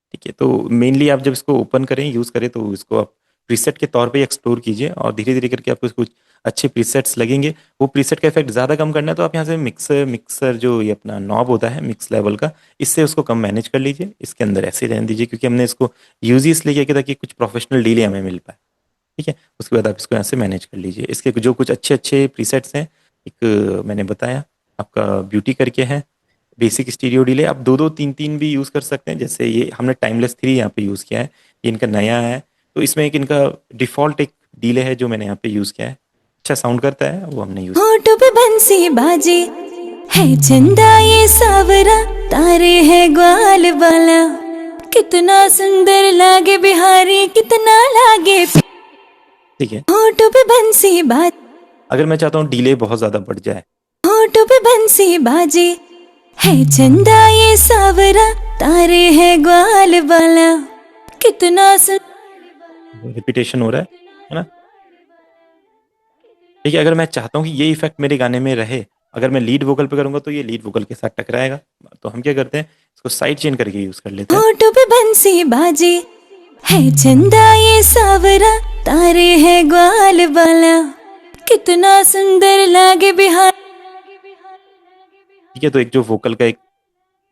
ठीक है, तो मेनली आप जब इसको ओपन करें, यूज़ करें, तो इसको आप प्रीसेट के तौर पे एक्सप्लोर कीजिए और धीरे धीरे करके आपको कुछ अच्छे प्रीसेट्स लगेंगे। वो प्रीसेट का इफेक्ट ज़्यादा कम करना है तो आप यहाँ से मिक्सर मिक्सर जो ये अपना नॉब होता है मिक्स लेवल का, इससे उसको कम मैनेज कर लीजिए। इसके अंदर ऐसे रहने दीजिए, क्योंकि हमने इसको यूज ही इसलिए किया कि ताकि कुछ प्रोफेशनल डीले हमें मिल पाए। ठीक है, उसके बाद आप इसको यहाँ से मैनेज कर लीजिए। इसके जो कुछ अच्छे अच्छे प्रीसेट्स हैं, एक मैंने बताया आपका ब्यूटी करके है, बेसिक स्टीरियो डिले, आप 2-2 3-3 भी यूज़ कर सकते हैं। जैसे ये हमने टाइमलेस 3 यहाँ पे यूज़ किया है, ये इनका नया है, तो इसमें एक इनका डिफ़ॉल्ट एक डिले है जो मैंने यहाँ पे यूज़ किया है, अच्छा साउंड करता है, वो हमने यूज़। होठों पे बंसी बाजे है चंदा ये सावरा, तारे है ग्वाल वाला, कितना सुंदर लागे बिहारी, कितना लागे। ठीक है, होठों पे बंसी बाजे, अगर मैं चाहता हूँ डिले बहुत ज़्यादा बढ़ जाए, होठों पे बंसी बाजे है चंदा ये सावरा, तारे है ग्वाल वाला, कितना रिपीटेशन हो रहा है ना। ठीक है, अगर मैं चाहता हूँ कि ये इफेक्ट मेरे गाने में रहे, अगर मैं लीड वोकल पे करूंगा तो ये लीड वोकल के साथ टकराएगा, तो हम क्या करते हैं, इसको साइड चेन करके यूज कर लेते हैं। होठों पे बंसी बाजे है चंदा ये सावरा, तारे है ग्वाल वाला, कितना सुंदर लागे बिहार। ठीक है, तो एक जो वोकल का एक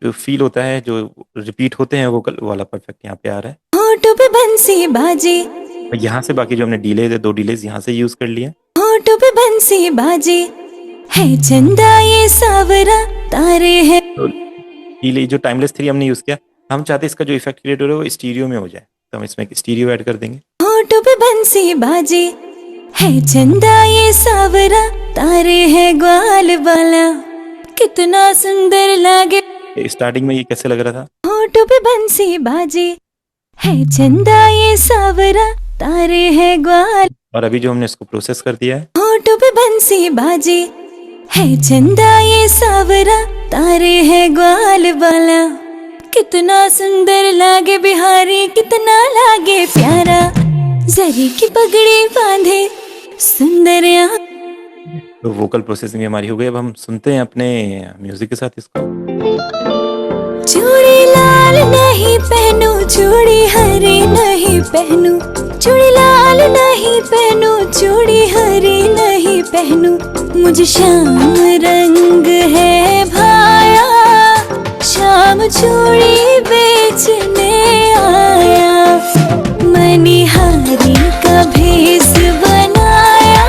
फील होता है, जो रिपीट होते हैं वोकल वाला, परफेक्ट यहाँ पे आ रहा है। होठों पे बंसी बाजे, और यहाँ से बाकी जो हमने डिले थे, 2 डिलेज यहाँ से यूज कर लिए। होठों पे बंसी बाजे है चंदा ये सावरा, तारे है। तो डिले जो टाइमलेस 3 हमने यूज किया, हम चाहते हैं इसका जो इफेक्ट क्रिएट हो रहा है वो स्टीरियो में हो जाए, तो हम इसमें एक स्टीरियो ऐड कर देंगे। होठों पे बंसी बाजे है चंदा ये सावरा, तारे है ग्वाल वाला, कितना सुंदर लागे। स्टार्टिंग में ये कैसे लग रहा था, होठों पे बंसी बाजे है चंदा ये सावरा, तारे है ग्वाल। और अभी जो हमने इसको प्रोसेस कर दिया है, होठों पे बंसी बाजे है चंदा ये सावरा, तारे है ग्वाल वाला, कितना सुंदर लागे बिहारी, कितना लागे प्यारा, जरी की पगड़ी बांधे सुंदर। तो वोकल प्रोसेसिंग हमारी हो गई। अब हम सुनते हैं अपने म्यूजिक के साथ इसको। चूड़ी लाल नहीं पहनू, चूड़ी हरी नहीं पहनू, चूड़ी लाल नहीं पहनू, चूड़ी हरी नहीं पहनू, मुझे श्याम रंग है भाया, शाम चूड़ी बेचने आया, मनिहारी का भेष बनाया,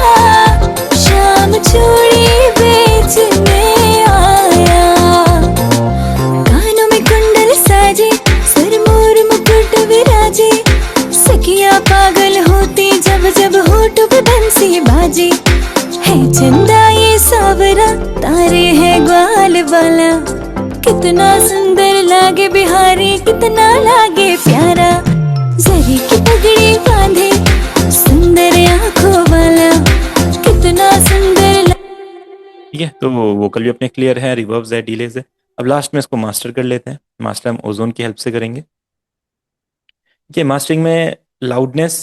शाम चूड़ी बेचने आया, कानों में कुंडल साजे, सिर मोर मुकुट विराजे, सखिया पागल होती जब कितना सुंदर लागे बिहारी, कितना लागे प्यारा, जरी की पगड़ी बांधे सुंदर आंखों वाला, कितना सुंदर ठीक है, तो वोकल भी अपने क्लियर है, रिवर्ब्स है, डिलेज है। अब लास्ट में इसको मास्टर कर लेते हैं। मास्टर हम ओजोन की हेल्प से करेंगे। ये मास्टरिंग में लाउडनेस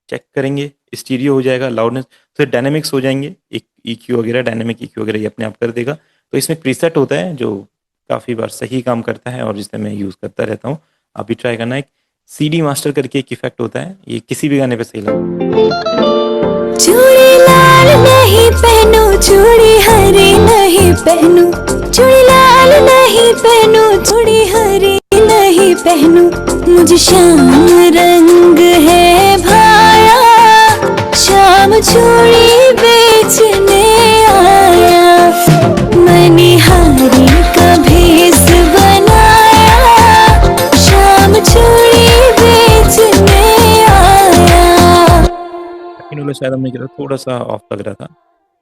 चेक करेंगे, स्टीरियो हो जाएगा, लाउडनेस, फिर डायनेमिक्स हो जाएंगे, एक EQ वगैरह, डायनेमिक EQ वगैरह ये अपने आप कर देगा। तो इसमें प्रीसेट होता है जो काफ़ी बार सही काम करता है और जिसे मैं यूज़ करता रहता हूँ। आप भी ट्राई करना। एक CD मास्टर करके एक इफेक्ट होता है, ये किसी भी गाने पे सही लगता है। चूड़ी लाल नहीं पहनू, चूड़ी हरी नहीं पहनू, चूड़ी लाल नहीं पहनू, चूड़ी हरी नहीं पहनू, मुझे श्याम रंग है भाया, श्याम चूड़ी बेचने आया, मनिहारी का भेष बनाया, श्याम चूड़ी बेचने आया। इन्होंने शायद हमने किया थोड़ा सा ऑफ लग रहा था।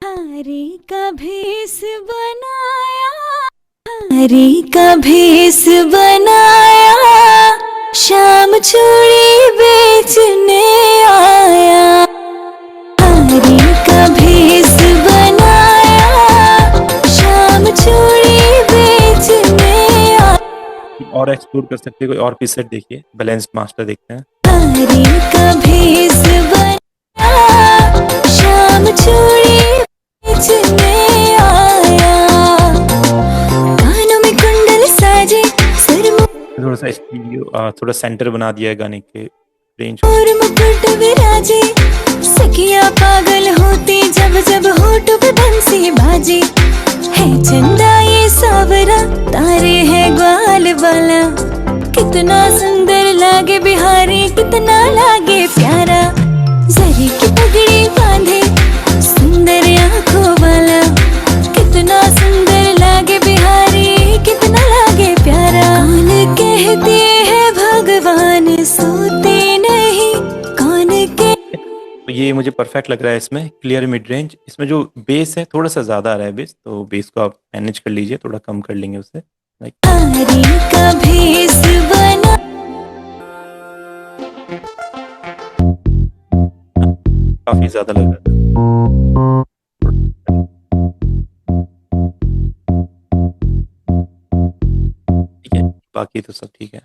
हरी का भेष बनाया, हरी का भेष बनाया, श्याम चूड़ी बेचने आया, हरी का भेष बनाया, श्याम चूड़ी बेचने आया। और एक्सप्लोर कर सकते हैं, कोई और प्रीसेट देखिए, बैलेंस्ड मास्टर देखते हैं। हरी का भेष बनाया, श्याम चूड़ी बेचने आया, कानों में कुंडल साजे, सिर थोड़ा सा स्टीरियो, थोड़ा सेंटर बना दिया है गाने के रेंज। और मुकुट विराजे, सखिया पागल होती जब जब होठों पे बंसी बाजे, है चंदा ये सावरा, तारे है ग्वाल वाला, कितना सुंदर लागे बिहारी, कितना लागे प्यारा, जरी की पगड़ी बांधे सुंदर आंखों वाला, कितना सुंदर लागे बिहारी, कितना लागे प्यारा। कौन कहते हैं भगवान सोते नहीं, कौन के तो ये मुझे परफेक्ट लग रहा है। इसमें क्लियर मिड रेंज, इसमें जो बेस है थोड़ा सा ज़्यादा आ रहा है बेस, तो बेस को आप मैनेज कर लीजिए, थोड़ा कम कर लेंगे उससे। लाइक हरी का भेष बना, काफ़ी ज़्यादा लग रहा है। ठीक है, बाकी तो सब ठीक है।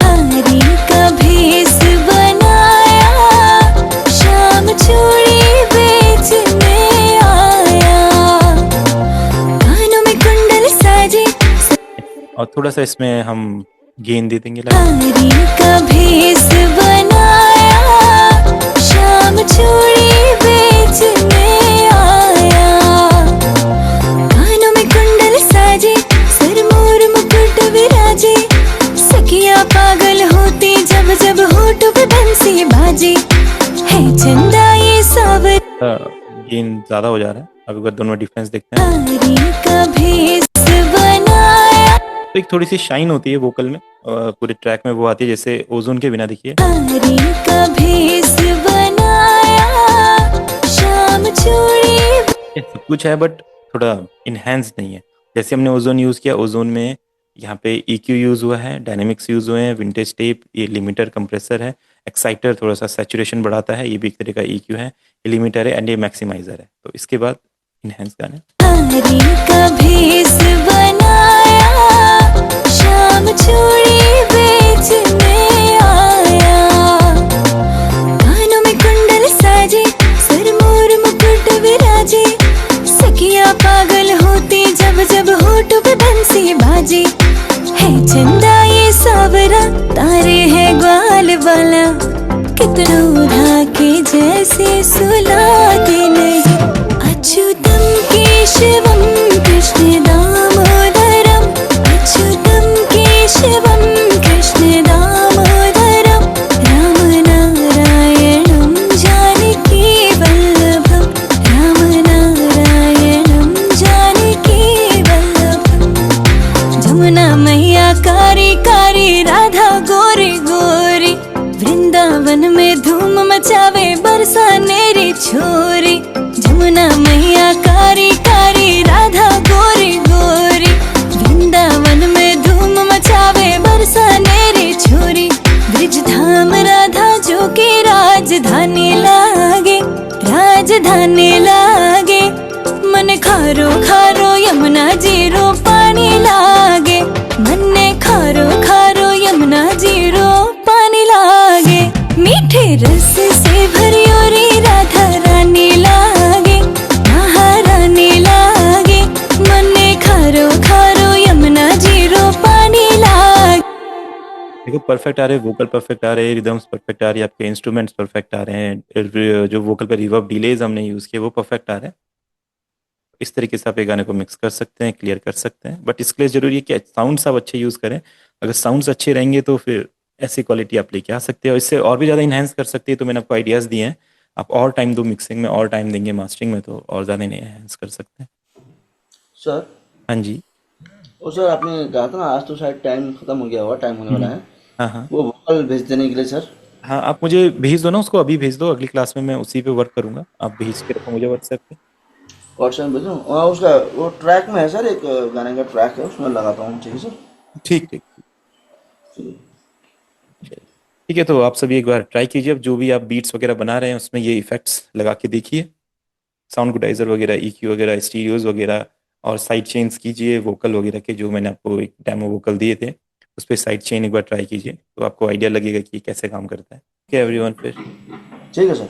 हरी का भेष बनाया, श्याम चूड़ी बेचने आया, कानों में कुंडल साजे, और थोड़ा सा इसमें हम गेन दे देंगे। हरी का भेष बनाया, श्याम चूड़ी बेचने आया, कानों में कुंडल साजे, सिर मोर मुकुट विराजे, सखिया पागल होती जब जब होठों पे बंसी बाजे, है चंदा ये सावर, गेन ज़्यादा हो जा रहा है। अब एक बार दोनों डिफरेंस देखते हैं। हरी का भेष बनाया, तो एक थोड़ी सी शाइन होती है वोकल में, पूरे ट्रैक में वो आती है, जैसे ओजोन के बिना देखिए। हरी का भेष बनाया, श्याम चूड़ी ये सब कुछ है बट थोड़ा इनहेंस नहीं है। जैसे हमने ओजोन यूज़ किया, ओजोन में यहाँ पे EQ यूज़ हुआ है, डायनेमिक्स यूज़ हुए हैं, विंटेज टेप, ये लिमिटर कंप्रेसर है, एक्साइटर थोड़ा सा सैचुरेशन बढ़ाता है, ये भी एक तरह का EQ है, ये लिमिटर है एंड ये मैक्सिमाइजर है। तो इसके बाद इनहेंस गाने। हरी का भेष बनाया, श्याम चूड़ी बेचने आया, कानों में कुंडल साजे, सिर मोर मुकुट विराजे, सखिया पागल होती जब जब होठों पे बंसी बाजे, है चंदा ये सावरा, तारे है ग्वाल वाला, कितना उड़ा के जैसे सुलाते नहीं, अच्युतम केशवम कृष्ण दामोदरम, अच्युतम केशवम कृष्ण दामोदरम, राम नारायणम जानकी वल्लभम, राम नारायणम जानकी वल्लभम, जमुना मैया कारी कारी, राधा गोरी गोरी, वृंदावन में धूम मचावे बरसानेरी छोरी, जमुना मैया कारी कारी, राधा गोरी गोरी, वृंदावन देखो परफेक्ट आ रहे हैं, वोकल परफेक्ट आ रहे हैं, रिदम्स परफेक्ट आ रही है, आपके इंस्ट्रूमेंट्स परफेक्ट आ रहे हैं, जो वोकल पे रिवर्ब डिलेज हमने यूज़ किए वो परफेक्ट आ रहे हैं। इस तरीके से आप ये गाने को मिक्स कर सकते हैं, क्लियर कर सकते हैं, बट इसके लिए ज़रूरी है कि साउंड्स आप अच्छे यूज़ करें। अगर साउंड्स अच्छे रहेंगे तो फिर ऐसी क्वालिटी आप लेके आ सकते हैं, और इससे और भी ज़्यादा इन्हेंस कर सकते हैं। तो मैंने आपको आइडियाज़ दिए हैं, आप और टाइम दो मिक्सिंग में, और टाइम देंगे मास्टरिंग में, तो और ज़्यादा इन्हेंस कर सकते हैं। सर, हाँ जी। वो सर आपने कहा था ना आज तो शायद टाइम खत्म हो गया होगा, टाइम होने वाला हम्म। है, हाँ हाँ। वो वोकल भेज देने के लिए सर। हाँ, आप मुझे भेज दो ना उसको, अभी भेज दो, अगली क्लास में मैं उसी पे वर्क करूंगा। आप भेज के रखो मुझे व्हाट्सएप पे। व्हाट्सएप भेजूँ? हाँ, उसका वो ट्रैक में है सर, एक गाने का ट्रैक है उसमें लगाता हूँ, ठीक है सर। ठीक ठीक। चलिए। ठीक है, तो आप सभी एक बार ट्राई कीजिए, अब जो भी आप बीट्स वगैरह बना रहे हैं उसमें ये इफेक्ट्स लगा के देखिए, साउंड गुडाइजर वगैरह, EQ वगैरह, स्टीरियोज वगैरह, और साइड चेन्स कीजिए वोकल वगैरह के, जो मैंने आपको एक डेमो वोकल दिए थे उस पर साइड चेन एक बार ट्राई कीजिए, तो आपको आइडिया लगेगा कि ये कैसे काम करता है। ओके एवरीवन, फिर ठीक है सर।